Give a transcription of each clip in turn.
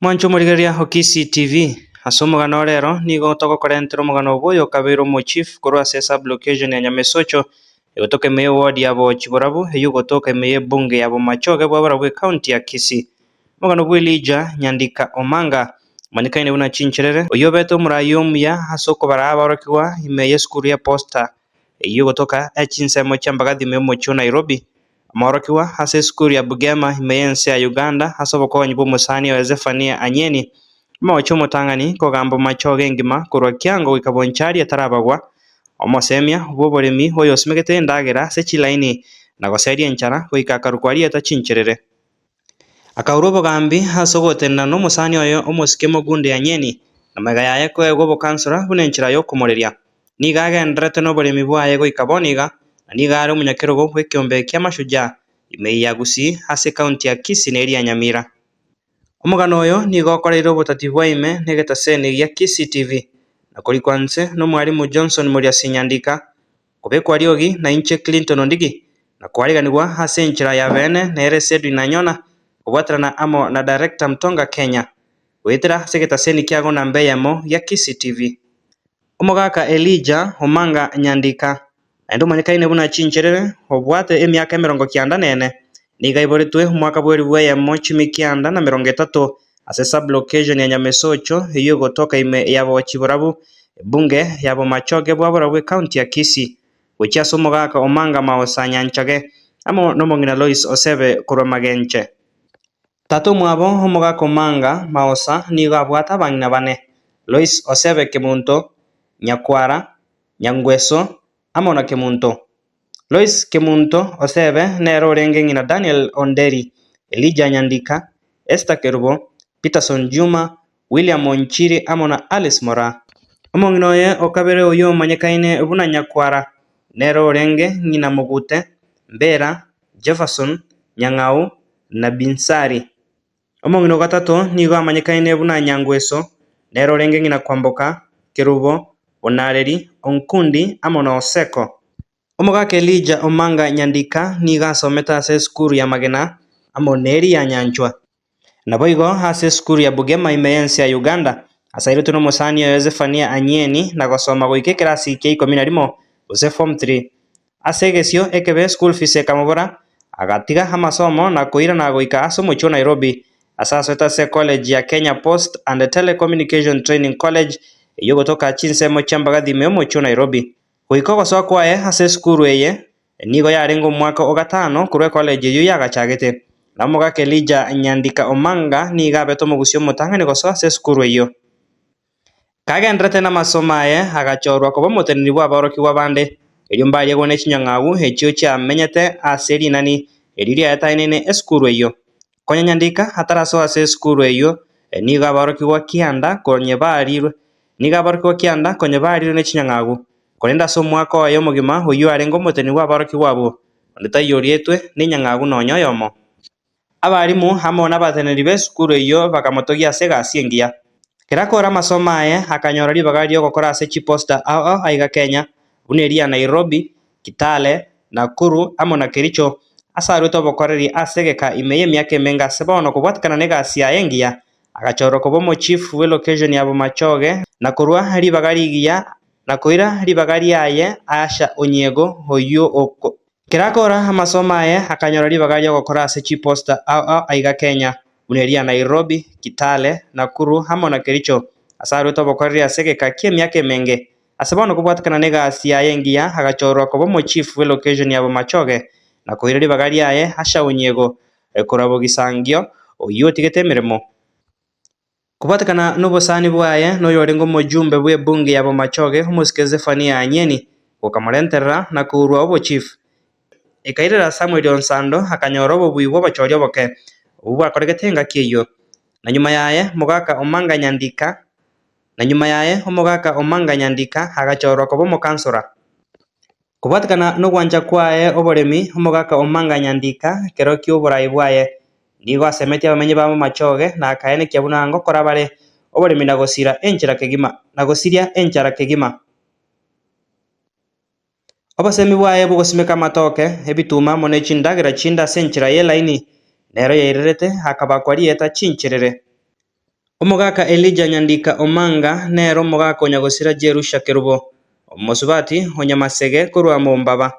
Mwancho murigeria Hokisi TV ase omogano rero nigo togokorentera omogano oboyo okabeire omochief korwa ase sub-location ya Nyamesocho egotoka ime ward ya Bochibораbu eywo ogotoka ime ebunge ya Bomachoge bwabarabwo ecounty ya Kisii. Omogano bwa Elijah Nyandika Omanga omanyikaine buna Chincherere oywo obete omorai omuya ase okobara aborokigwa ime ya esukuru ya Posta eywo ogotoka chinsemo chia embagathi ime omochie o Nairobi amaorokiwa ase esukuru ya Bugema ime ya ense ya Uganda ase obokonyi bwa omosani oyo Zephania Anyeni omochie omotang'ani kogamba Machoge engima korwa Kiango goika Bonchari atarabagwa omosemia bwa oboremi oyo osimegete endagera ase chilaini na goseria enchara goika akaruko arieta Chincherere. Akaura obogambi ase ogotenena na omosani oyo omosike Mogunde Anyeni na maiga yaye koegwa obokansora buna enchera ya okomoreria niga agenderete na oboremi bwaye goika bono iga na niga are omonyakerogo bwa ekiombe kia Mashujaa ime ya Gusii ase county ya Kisii na eria Nyamira. Omogano oyo nigo okoreire obotati bwaime na egetaseni gia Kisii TV na korikwanse na omwarimu Johnson Moriasi Nyandika kobekwa riogi na inche Clinton Ondigi na kwariganigwa ase enchera ya bene na ere Edwin Anyona kobwaterana amo na director Mtonga Kenya goetera ase egetaseni kiago namba eyemo ya Kisii TV. Omogaka Elijah Omanga Nyandika naende omanyikaine buna Chincherere obwate emiaka 94 niga iboretwe omwaka bwa 1930 ase sub-location ya Nyamesocho eywo ogotoka ime ya Bochibораbu ebunge ya Bomachoge bwabarabwo ecounty ya Kisii gochia ase omogaka Omanga Maosa Nyanchage amo na omong'ina Lois Osebe korwa Magenche. Tata omwabo omogaka Omanga Maosa nigo abwate abang'ina bane: Lois Osebe Kemunto, Nyakwara, Nyangweso amo na Kemunto. Lois Kemunto Osebe nere orenge ng'ina Daniel Onderi, Elijah Nyandika, Esther Kerubo, Peterson Juma, William Onchiri amo na Alice Mora. Omong'ina oye okabere oyo omanyikaine buna Nyakwara nere orenge ng'ina Mogute, Mbera, Jefferson, Nyang'au na Binsari. Omong'ina ogatato nigo amanyikaine buna Nyangweso nere orenge ng'ina Kwamboka, Kerubo, Onareri, Onkundi amo na Oseko. Omogaka Elijah Omanga Nyandika niga asomete ase esukuru ya Magena amo na eria ya Nyanchwa nabo igo ase esukuru ya Bugema ime ya ense ya Uganda asairetwe na omosani oyo Zephania Anyeni na gosoma goika ekerasi kia 11 gose form 3 ase egesio ekebe school fees ekamobora agatiga amasomo na koira na goika ase omochie o Nairobi ase asoete ase college ya Kenya Post and Telecommunication Training College eywo ogotoka chinsemo chia embagathi ime omochie o Nairobi. Goika ogosoa kwaye ase esukuru eye nigo yarenge omwaka o gatano korwa ecollege eywo yagachagete na omogaka Elijah Nyandika Omanga niga abete omogusii omotang'ani gosoa ase esukuru eywo. Kagenderete na amasomo aye agachorwa koba omoteneni bwa aborokigwa bande erio mbariegwa na chinyang'au echio chiamenyete ase erinani erio riaetainene esukuru eywo. Konya Nyandika atarasoa ase esukuru eywo nigo aborokigwa kianda konya barirwe na chinyang'au korende ase omwaka oye omogima oywo arenge omoteneni bwa aborokigwa abwo onde taiyorietwe na enyang'au nonya oyomo. Abarimu amo na abateneri ba esukuru eywo bakamotogia ase egasi engiya. Kera akora amasomo aye akanyora ribaga ria ogokora ase chiposta ao aiga Kenya buna eria Nairobi, Kitale, Nakuru amo na Kericho ase arwete obokoreri ase egeka ime ya emiaka emenge ase bono kobwatekana na egasi yaye engiya agachorwa koba omochief bwa elocation ya Bomachoge na korwa ribaga rigiya na koira ribaga riaye Asha Onyiego oywo kera akora amasomo aye akanyora ribaga ria ogokora ase chiposta ao aiga Kenya buna eria Nairobi, Kitale, Nakuru amo na Kericho ase arwete obokoreri ase egeka kia emiaka emenge ase bono kobwatekana na egasi yaye engiya agachorwa koba omochief bwa elocation ya Bomachoge na koira ribaga riaye Asha Onyiego korwa Bogisangio oywo otigete emeremo. Kobwatekana na obosani bwaye na oyo orenge omojumbe bwa ebunge ya Bomachoge omosike Zephania Anyeni gokamorenterera na kourwa obochief. Ekairera Samuel Onsando akanyora obobui bwa obochori oboke obwo bwakoregete engaki eywo na nyuma yaye omogaka Omanga Nyandika agachorwa koba omokansora. Kobwatekana na ogwancha kwaye oboremi omogaka Omanga Nyandika ekero kia oborai bwaye nigo asemetie abamenyi ba Bomachoge na akaenekia buna ngokora bare oboremi na gosiria enchara kegima. Obosemi bwaye bwa ogosimeka amatoke ebituma amo na chindagera chinde ase enchera ya elaini nero yairerete akabakwa rieta Chincherere. Omogaka Elijah Nyandika Omanga nero omogaka onyagosira Jerusha Kerubo omosubati onyamasege korwa Mombaba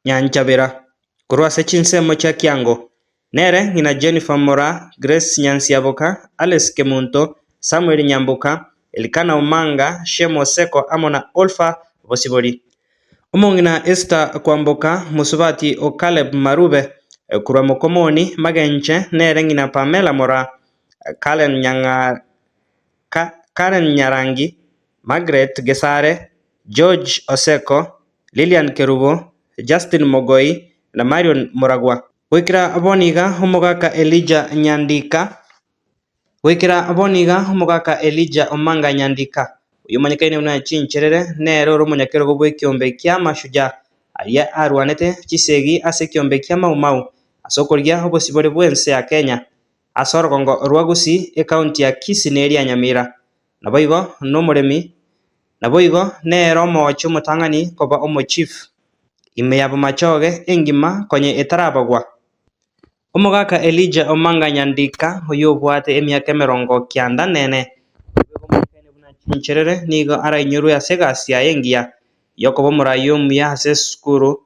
Nyanchabera korwa ase chinsemo chia Kiango nere ng'ina Jennifer Mora, Grace Nyansiaboka, Alice Kemunto, Samuel Nyambuka, Elikana Omanga, Shemo Seko amona Olfa Bosibori. Omong'ina Esther Kwamboka musubati o Caleb Marube kurwa Mokomoni Magenche nere ng'ina Pamela Mora, Karen Nyarangi, Margaret Gesare, George Oseko, Lilian Kerubo, Justin Mogoi na Marion Moragwa. Wikira aboniga omogaka Elijah Nyandika. Wikira aboniga omogaka Elijah Omanga Nyandika. Uyu manyikaine una chincherere nero rumonyakero gobwe kiombe kia Mashujaa aria arwanete chisegi ase kiombe kia Mau asokorgia obosibore bwense ya Kenya asorogongo rwagusi ekaunti ya Kisii neri ya Nyamira naboigo nomoremi naboigo nero mocho motang'ani koba omochief ime yabo machoge engima konye etarabagwa. Omogaka Elijah Omanga Nyandika oyo obwate emiaka 90 chincherere nigo arainyurwa ase egasi yaye engiya yokoba omorai omuya ase esukuru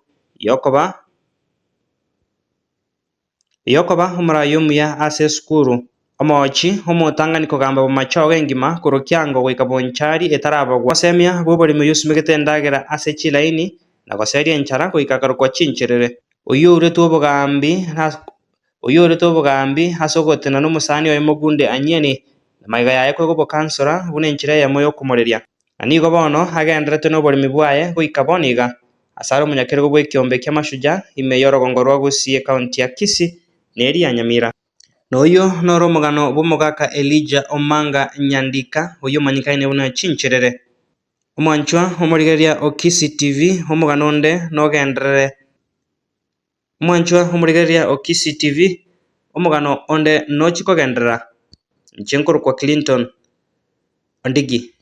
yokoba omorai omuya ase esukuru omochi omotang'ani kogamba bomachoge engima korwa Kiango goika Bonchari etarabagwa asemia boboremi oyo osumegete endagera ase chilaini na goseria enchara goika karokwa chincherere oyo orete obogambi ase ogotena nomosani oye Mogunde Anyeni na maiga yaye koiga obokansora buna enchera eyemo ya okomoreria anigo bono agenderete noboremi bwaye goika boniga ase are omonyakerego bwa ekiombe kia Mashujaa ime ya orogongo rwa Gusii ekaunti ya Kisii neri ya Nyamira. Noyo noro omogano bwa omogaka Elijah Omanga Nyandika oyo omanyikaine buna chincherere. Omwanchwa omorigereria o Kisii TV omogano onde nogenderere. Omwanchwa omorigereria o Kisii TV omogano onde nochikogenderera nchenkoro Clinton Ondigi.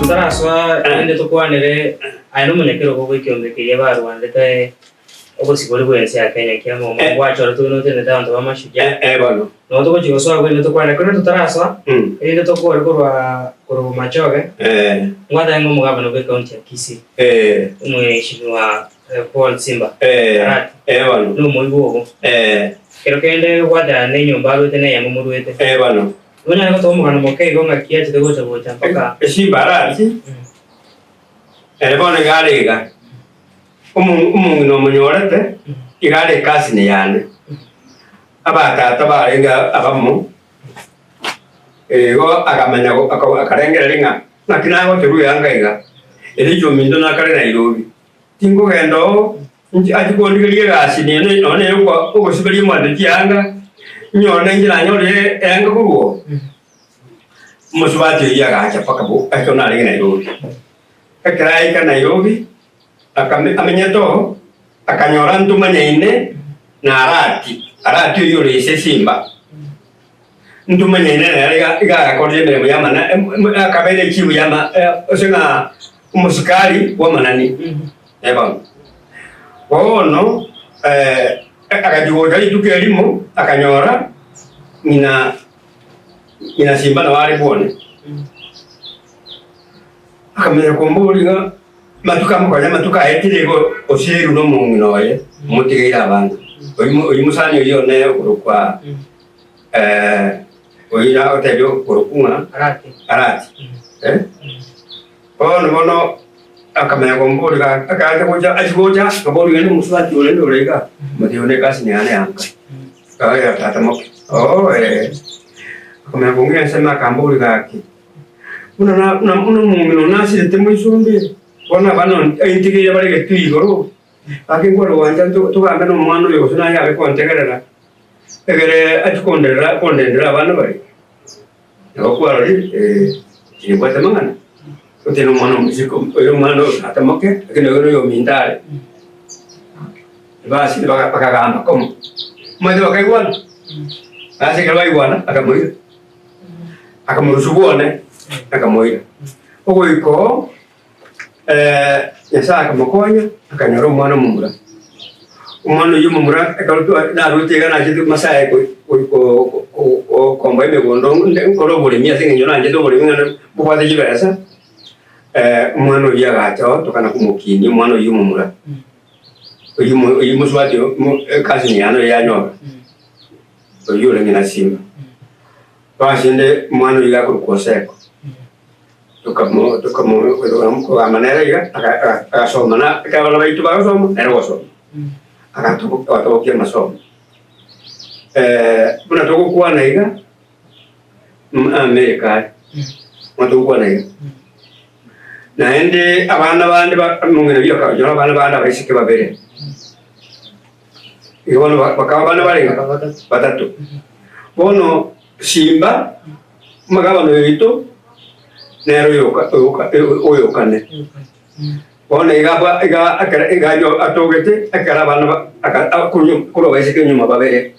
Tutaraswa ende tukwanire aino munyakero gogo ikiombe kiye barwandete obosibori bwense ya Kenya kiamo mwachora tuno tene tanto bamashujaa bano no tuko chigoswa kwende tukwanire kono tutaraswa ende tukore korwa machoge mwada ngo mugabano be county ya Kisii umweshimiwa Paul Simba bano no moibo kero kende wada ne nyumba rwete ya mumurwete bano Wanya ngo tomugana moke gonga kiache tegocha bocha mpaka eshibarati elebone galega umuntu no munyorete igale kasi ne yane abata tabarenga abamu go akamanya akarengera linga nakinago teru yangaiga elijo mindo nakare Nairobi tingo gendo ajikondiriye gasi ne none uko sibiri mwande tianga nyone njira nyore enga kuruo musubati ya gacha pakabu akona ringa Nairobi akarai ka Nairobi amenyeto akanyora ntumanya ine na arati yo lese Simba ntumanya ine na iga kodye mere yamana akabele chibu yama osenga umusikali wa manani eba wono akajigoja ituke elimu akanyora ina simba na wale bone akamenya kombuliga matuka mukanya matuka etirego osiru no munginoye mutigira abantu oyi musani yo ne urukwa oira otelio urukunga arati ono akamenya kombuliga akaanza kuja ajigoja kombuliga ni muswati ule ndo rega mutione kasi ni ane anka kaya tatamoke akamenya kungia sema kombuliga aki una mungino nasi temo isumbe ona bano intigire bari ke tuigoro akingoro wanja tukanga no mwana yo suna ya ko ntegerera egere kondendera bana bari okuara ni kwata mangana uteno mwana musiko oyo mwana atamoke akino yo mindale basi bakagamba komo mwede bakaigwana basi kalwaigwana akamoira akamurusubone akamoira ogoiko yasa akamukonya akanyora umwana mumura umwana yumumura akarutu narutega naje masaye ko komba imegondo ngoro buri mia singe nyona nje buri ngana bubade jibesa umwana yagacho tokana kumukini umwana yumumura uyimuswati kazi ni ano yanyoka oyule ngina simba bashinde umwana yigakukoseko tukamo ko amanera ya akasoma na kabala baitu bakasoma nerosoma akatobokia masomo buna tokuwa naiga Amerika matokuwa naiga naende abana bande mungena byo kajora abana bande abisike babere iwono bakaba bana barenga batatu bono simba magabano yito nero oyokane bona iga yo atogete akara bana kulo baisike nyuma babere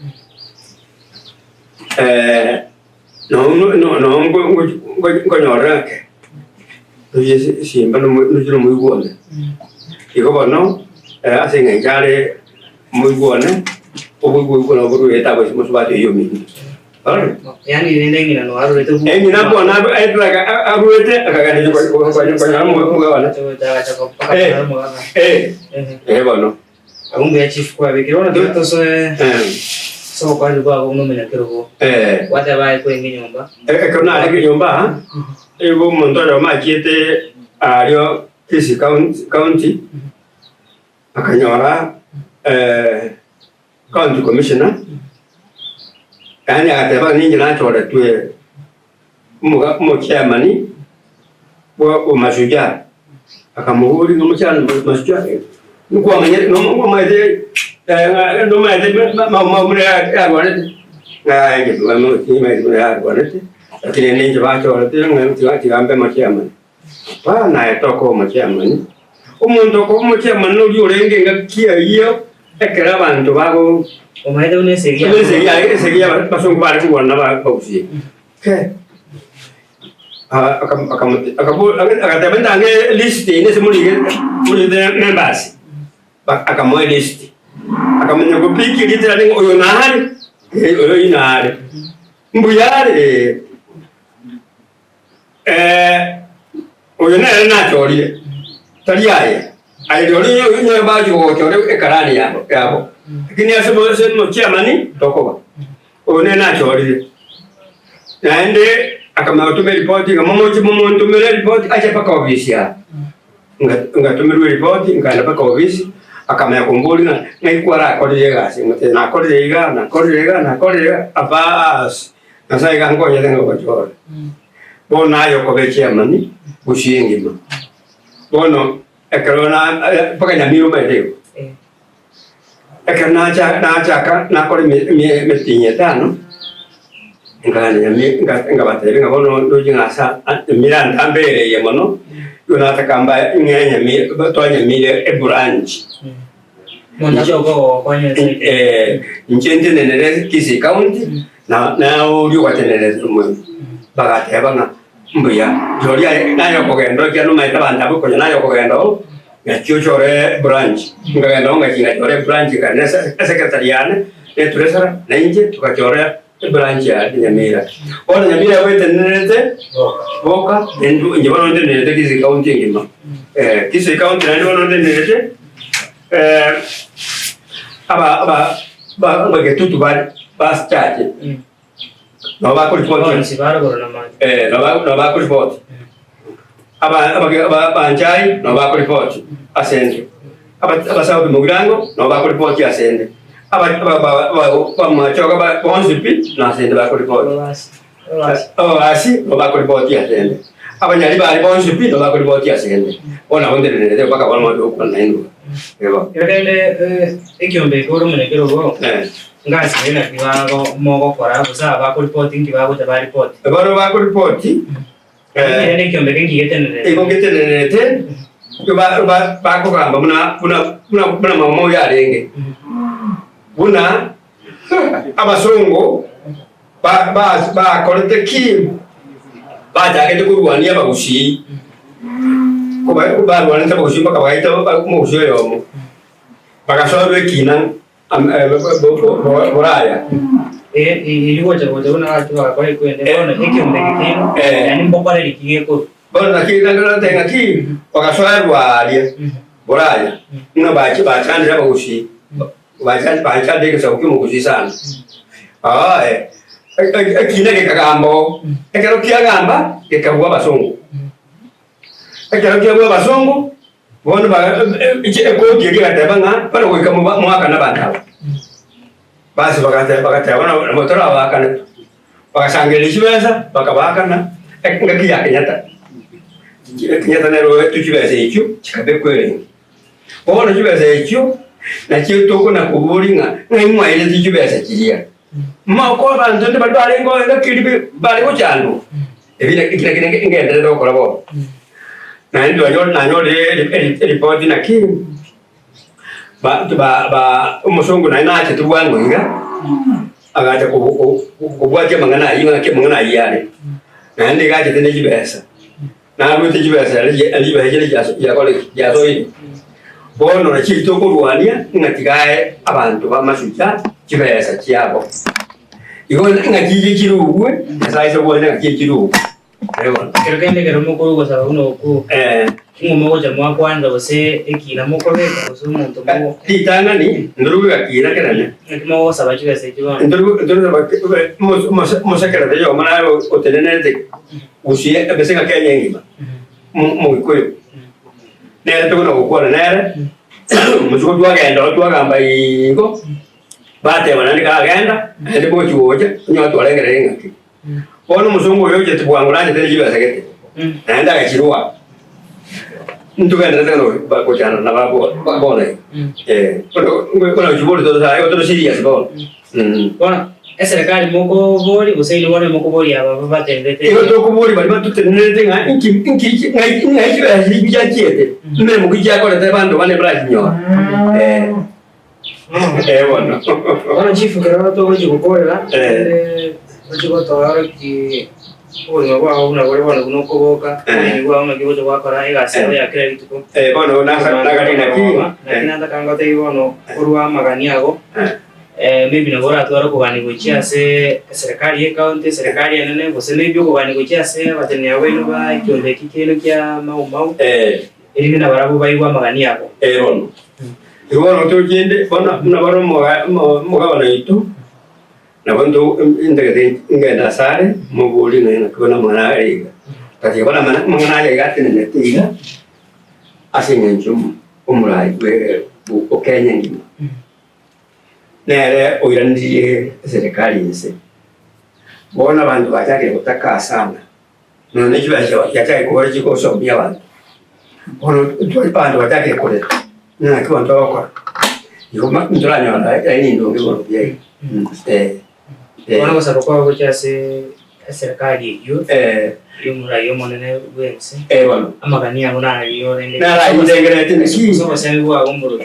no ngonyora ke tuye simba no jiro muy buone iko bono asenga njare muy buone obu buru eta bos musbati yo mi yani nendengina no arurete engina bona aitlaga arurete akagani kwa mugabana bono abunge chief kwa bikirona to so kwa lugha ngo nomena kirogo wata bai ko ngi nyomba ekona ari nyomba ebo mondoro majete ario kisi county akanyora county commissioner yani ateba ningi nachora tue mo chairman wo masuja akamuhuri ngomuchana masuja nuko manye no maide mure ya gwanete nge no timaide ya gwanete lakini ningi bachora tue tigambe mo chairman bana etoko mo chairman umuntu ko mo chairman no yurenge ngakia iyo ekera abantu bago omaide unesegia basongo bari kubona babusiye akatabenda nge list ine semuli members akamoe list akamenya ko piki literally oyo nahari oyo inahari mbuyare oyo na chorie taliaye ayori yo baji ko chore ekarani yabo lakini asebo chairman tokoba one na chori naende akamautume report ngamomotumele report acha paka ofisi ya ngatumirwe report ngana paka ofisi akamaya komboli na ngikwara kodega na kodega abas nasa ikango yedengo bachora bona yo ko chairman bushingima bono ekarona paka nyamiro medeo ekana na kore metinye tano ngabatebe ngabono ndojingasa miranda ambere yemono yonata kamba ngenya tonya mile ebranch mona jogo kwanye njende nenere kisi county na uri kwatenere rumwe bagateba na mbuya joria nayo kogendo kya no maita banda buko nayo kogendo chore branch ngagenda ngakinga chore branch kana secretariat ne treasurer na inje tukachora branch ya Nyamira. Ona Nyamira wete nenete boka ndu inje bano nenete kizi county ngima. Kizi county na ndu nenete aba getutu ba state. No ba report si bara corona ma. No ba report. Aba njai no ba report asende. Aba sababu mugirango no ba report asende. Aba machoka ba bonsipi na asende ba report. Asi no ba report asende. Aba nyali ba bonsipi no ba report asende. Ona onde ne baka ba mo ko na ndo. Eba. Ele ekiombe ko rumene kero go. Ngasi ina kibago mogo kora buza ba reporting kibago ta ba report. Baro ba report. Ene kiombe kengi getenene. Ego getenene te. Ba ko kamba muna mamo ya renge. Buna abasongo ba kolete ki ba jage de kurwani ba gushi. Ko ba rwani ta gushi ba kawaita ba mo gushi yo. Ba ka so be kinan boraya. Iliwo jago na watu wa kwa kwenda bona ekiombe kitino yani mbokale likigeko. Bona kiganga tenga ki wakaswarwa ali boraya. Una ba chandira ba gushi. Ba chandira ke sauki mu gushi sana. Kina ke kagambo. Ekero kiagamba ke kabwa basongo. Ekero kiagwa basongo bona ba ko ke gatebanga para ko kamu mwaka na banda. Basi bakata wana motora wakana. Bakasangelisha besa bakabakana. Ngakiya kenyata. Kenyata nero tukibese ikyo kikabe kwere. Bona kibese ikyo na kitoko na kuburinga ngimwa ile tukibese kiriya. Ma ko bantu de balengo ngakiribe balengo cyano. Ebile kira ngende do kolabo. Na ndio nanyo report na ki ba umusongo na nache tuwango inga agaje kubwaje mangana yinga ke mangana yale na ndi gaje tene jibesa na rute jibesa ali ba hejele ya kole ya zoyi bono na chito ko ruania ngatigae abantu bamasuja jibesa cyabo igo ngajije kirugwe saizo bone ngajije kirugwe Creo que me muko go sa uno ko muko jamwa kwanza bose ekina muko beka bose umuntu muko titanga ni nduru gakira kerane mo saba chiga se kiwa nduru mo sakara de yo mana o tenene de usi bese ka kenya ngima mo ko ne to no ko na mo chuko dua gamba ingo bate wana ni ka genda ende bo chuoje nyo to lengere ngaki ono musungu yo jetu bwanguranye tele jiba sagete naenda gachirwa ntugenda tano bako jana na babo bone kono jibolo to sa yo to serious bon bona serikali moko boli usaini wone moko boli aba batendete yo to ko boli bali batutenete nga inki ngai jiba bija jiete me mu gija ko te bando bane bra jinyo bueno bona chifu kero to goji gukorera Ojo to ahora que bueno una buena uno coboca ni gua una que vos va para ir a hacer ya crédito bueno na garina aquí na nada kanga te bueno urwa maganiago maybe na bora tuaro ko bani gochia se serikali county serikali nene bose maybe ko bani gochia se batenia wenu ba kyonde kikelo kya mau ili na barabu ba igwa maganiago bueno igual to jende bona na baro mo ga na itu na bando indagade ingenda sare mo boli na kuna mana aiga kasi bana mana aiga tene tiga asinga njum umurai we o Kenya ngima nere oirandi serikali yese bona bantu batake kutaka sana no ne jiba yatake ko jiko so bia bantu ono tu bantu batake kule na kwa ndo kwa yoma ndolanya na ini ndo ngebo bia Wana kwa sababu kwa kucha se serikali yo murayo monene wense bueno amagania ngona yo rende na la indengere tene ki so base ngwa gomboro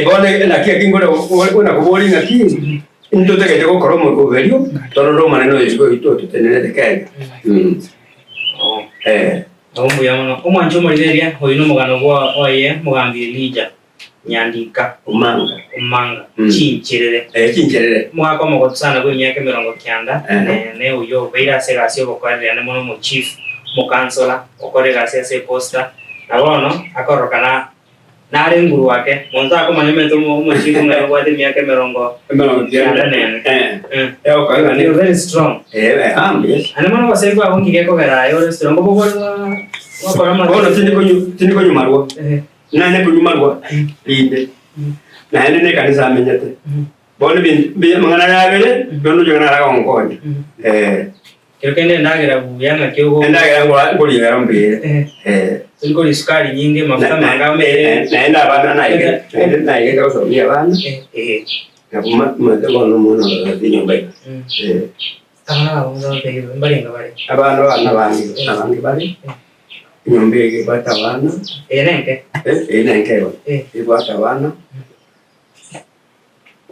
bone na kia kingore una kuboli na ki ndo teke ko koromo ko verio toro ro maneno digo ito tenene de kai Ombu ya mono omwancho moligeria oyino mugano gwa oye mugambi Elijah Nyandika umanga chincherere chincherere mwaka mo sana gwe myaka 90 ne uyo beira se gasio bokwale ne mono mu chief mu councilor okore gasio se poster nabono akorokana nare nguru wake monza ko manyeme to mu chief ngaro gwa de myaka 90 okay ni very strong yes ana mono wase kwa hongi ke ko gara yo strong bo bo wakora ma bono tindi ko nyumarwa na ne ko nyumarwa linde na ne kanisa amenyete bono bi mangana yagere bono jogana ra onkonya kero kende ndagira buyanga kyogo ndagira ngoli ngarambe singo iskari nyingi mafuta mangame naenda bana na yeye kwa sababu ya bana na kuma bono mono nyumba unzo te mbalenga bale abana bali nyumba bata bana nenke bata bana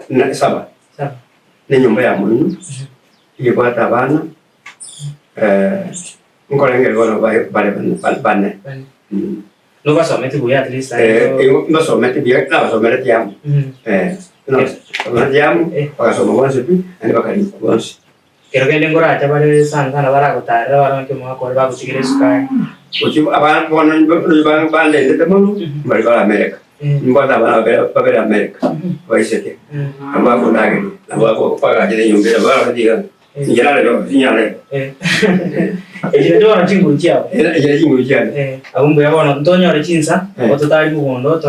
na saba ni nyumba ya mungu bata bana ngolenge gono bale no vas meti buya at least no so meti buya na so meti yamu no so yamu para so mo wanse pi ani bakari wanse kero kende ngora cha bale sana bara kotara bara ke mo ko ba kuchigire sky uchi abana bono bale de mo bale bara America mbona bale America waisete amba ko nage amba ko paga jere nyumba bara diga Nyale. Ejiro na chingu chiao. Abumbu yabona ntonyo re chinsa ototali mugondo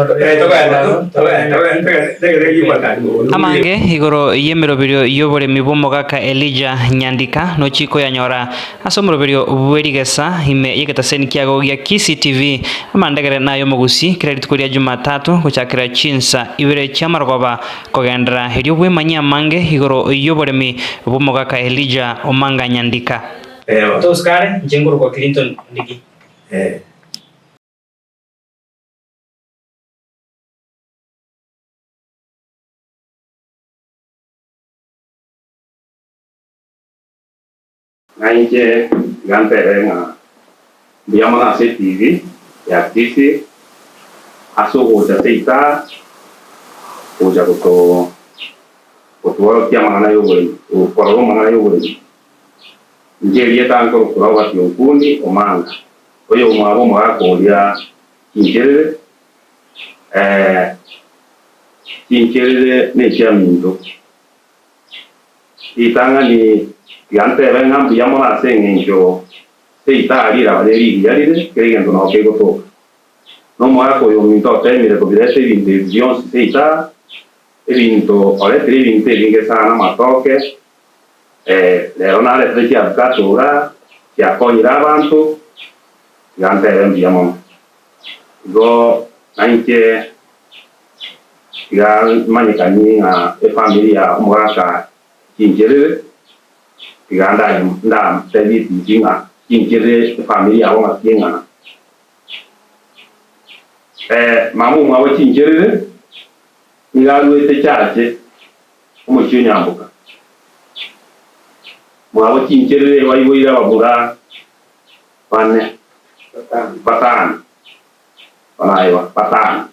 amange igoro yemeroberio yobore mibomo gaka Elijah Nyandika no chiko yanyora asomoroberio bwerigesa ime yeketa seni kiago ya Kisi TV amandagere nayo mugusi credit kuria Jumatatu kuchakira chinsa ibere chamargoba kogendra herio bwe manya mange igoro yobore mi bomo gaka Elijah Omanga Nyandika Toskare jenguru kwa Clinton ndiki Nainje ganterenga biamana se TV ya Kisi aso goja seita goja ko waro kia mana yo bole o poro mana yo bole njeria tanko ko wa tiokuni Omanga oyo mwabo mwako ya kinjerere kinjerere ne chamindo itanga ni yante venga biamona sengenjo seitari la valeri yaride creyendo no que goto no mwako yo minto temire ko bidete vinde vision seita vinto ole tre vinte vinge sana matoke le ronale tre chia catura si accoglierà avanti gante enviamo go anche ya manikani e familia mwaka kinjere ganda nda tevi dinga kinjere familia wa kinga mamu mwa kinjere nigaru ete chache umucyo nyambuka mwabo kinjere wayiboira babura bane batanu banaiwa batanu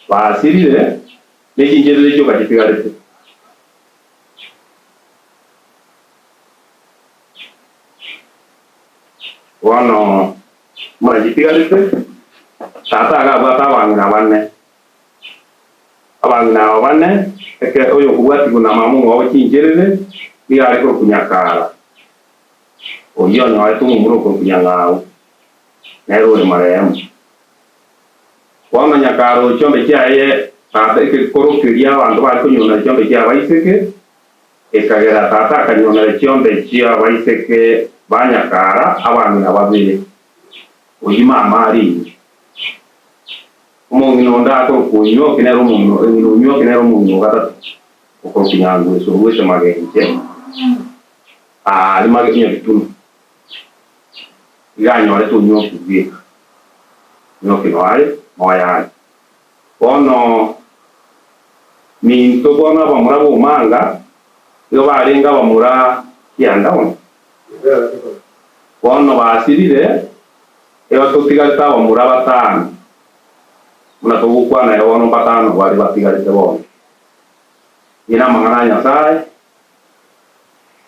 basirire n'ekinjere cyo kakipigarete wano murakipigarete tata agabwata abangina bane eke oyo kubwati kuna mamu wabo kinjere bigare ko kunyakara oyo no atu mumuro ko kunyangao nero le maremu wana nyakaro chombe kyaye tata ke koro kiria abantu bari kunyona chombe kya baiseke ekagera tata kanyona chombe kya baiseke banyakara abangina babiri oyima amari umuntu nda ko kunyo kinero munyo gatatu uko kinyango so wese magenge ali magenge bitunu ganyo ale tunyo kubika no kinwale moya ono ni to bona bamura Omanga yo barenga bamura kianda ono ono basirire eo tutigarite abamura batano muna tugukwana eo bono batano bari batigarite bono ina amang'ana Nyasaye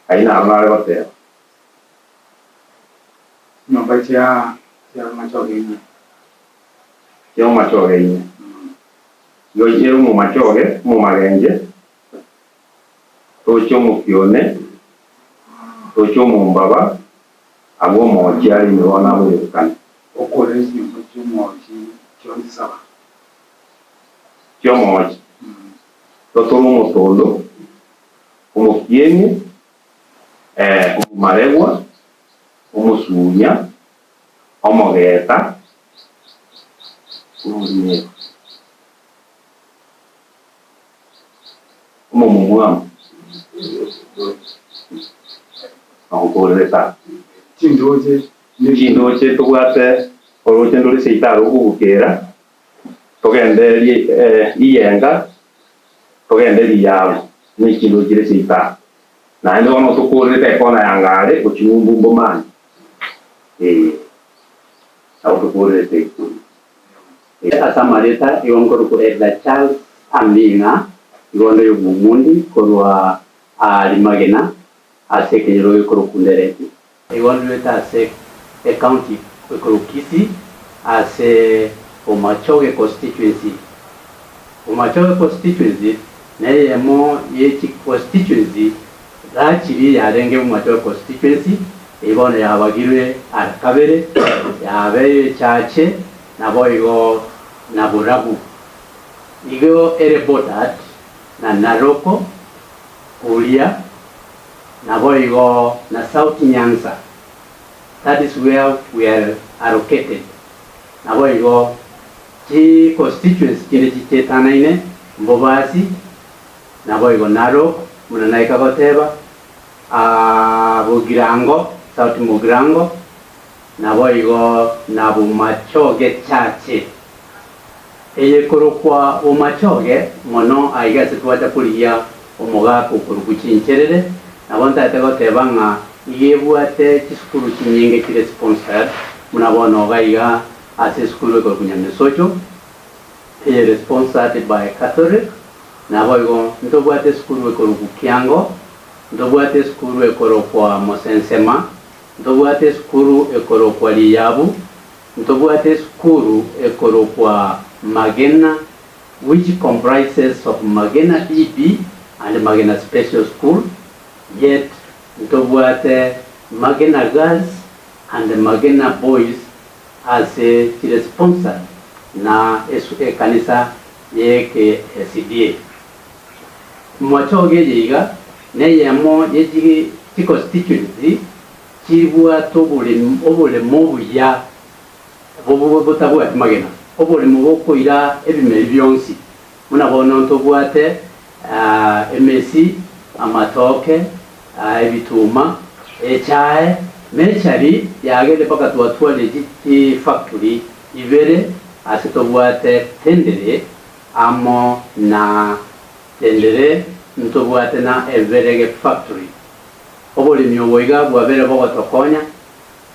aina abana batera nyumba cia machoge ine cio machoge ine yo cio mu machoge mu magenje tocho mu kione tocho mu mbaba abo moji ari ni wana bwekana okore nyumba cia moji cio saba cio moji totoro mutondo umukieni umumaregwa umusunya omogeta umurinye umumumuamu onkoreta chindoche tugwate oroche ndori seitaro gugukera togenderie iyenga togenderie yabo ni chindo chire seitaro na ndo no tukorete kona yangare kuchimbumbo mani au tukorete asamareta iongoro kureta Charles Aminga igondo yumundi korwa alimagena asekenyero yokoro kundereti igondo leta ase county yokoro Kisii ase Omachoge constituency neyemo yechi constituency rachiri yarenge Omachoge constituency igondo yabagirwe arakabere yabe chache nabo igo na Burabu igo erebotat na Naroko Kuria nabo igo na South Nyanza. That is where we are allocated. Nabo igo chi constituency kile chitana ine Mbobasi nabo igo Narok munanaika Goteba Bugirango South Mugirango nabo igo na Bumachoge chache eye korokwa Omachoge mono aigase twata kulia omogako kurukuchincherere nabonta tegoteba nga igebwate kisukuru kinyenge kire sponsor munabona ogaiga ase skulu ko kunyamesocho eye sponsored by Catholic nabo igo ndobwate skulu ko rukiango ndobwate skulu ekorokwa Mosensema ndobwate skulu ekorokwa Liyabu ndobwate skulu ekorokwa Magena, which comprises of Magena DB and Magena Special School, yet ndobwate Magena Girls and Magena Boys as a sponsor na kanisa yeke SDA. Mwachoge yiga neyemo yeji constituency chibwa obule mobuya botabwa Magena obole muboko ira ebimeri byonsi munabona ntobwate emesi amatoke ebituma echae mechari yagele paka twatwale jiti factory ibere asitobwate tendere amo na tendere ntobwate na everege factory obole myoboiga bwabere boko tokonya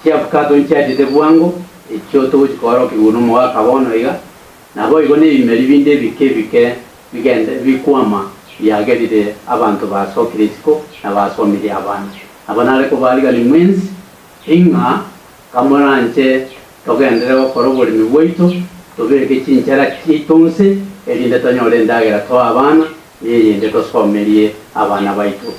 kiafukado nchadite bwango icyoto chikoro kiguno mwa kabono iga nabo igo ne bimeri binde bike bigende bikwama yagerire abantu basokiritsiko nabasomiri abantu abanale ko baliga limwenzi inga kamoranje togendere bakoro buri miboito tobeke chinchara kitonse elinde tonyole ndagera to abana yeyende tosomerie abana baitu